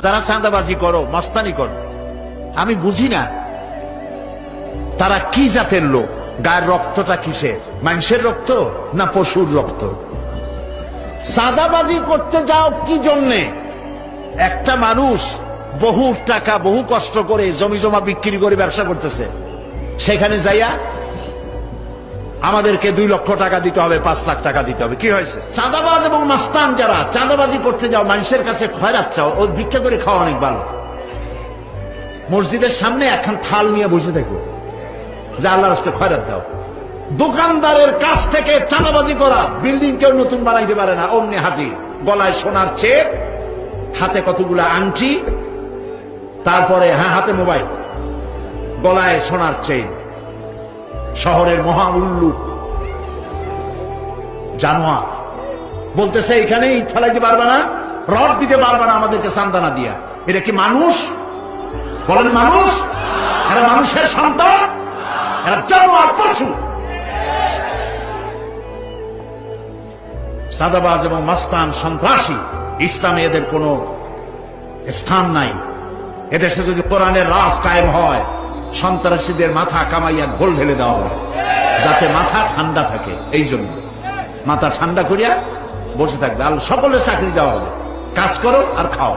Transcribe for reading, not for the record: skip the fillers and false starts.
যারা চাঁদাবাজি করো, মাস্তানি করো, আমি বুঝি না তারা কি জাতের লোক। গায়ের রক্তটা কিসের? মানুষের রক্ত না পশুর রক্ত? চাঁদাবাজি করতে যাও কি জন্যে? একটা মানুষ বহু টাকা বহু কষ্ট করে জমি জমা বিক্রি করে ব্যবসা করতেছে, সেখানে যাইয়া আমাদেরকে 2 লক্ষ টাকা দিতে হবে, 5 লাখ টাকা দিতে হবে। কি হয়েছে? চাঁদাবাজ এবং মাস্তান যারা চাঁদাবাজি করতে যাও, মানুষের কাছে খয়রাত চাও, ও ভিক্ষা করে খাওয়া অনেক ভালো। মসজিদের সামনে একখান থাল নিয়ে বসে থাকো, যে আল্লাহর রাস্তায় খয়রাত দাও। দোকানদারের কাছ থেকে চাঁদাবাজি করা, বিল্ডিং কেউ নতুন বানাইতে পারে না, অমনি হাজির। গলায় সোনার চেক, হাতে কতগুলা আংটি, তারপরে হাতে মোবাইল, গলায় সোনার চেইন। শহরের মহা উল্লুক জানোয়ার বলতেছে এখানে ইট ফেলাইতে পারবে না, রড দিতে পারবে না আমাদেরকে সান্দানা দিয়া। এটা কি মানুষ? বলেন মানুষ? এরা মানুষের সন্তান? এরা জানোয়ার, পশু। সাদাবাজ এবং মাস্তান, সন্ত্রাসী, ইসলামে এদের কোনো স্থান নাই। এদেশে যদি কোরআনের রাজ কায়েম হয়, সন্ত্রাসীদের মাথা কামাইয়া ঘোল ঢেলে দেওয়া হবে, যাতে মাথা ঠান্ডা থাকে। এই জন্য মাথা ঠান্ডা করিয়া বসে থাকবে। আর সকলের চাকরি দেওয়া হবে, কাজ করো আর খাও।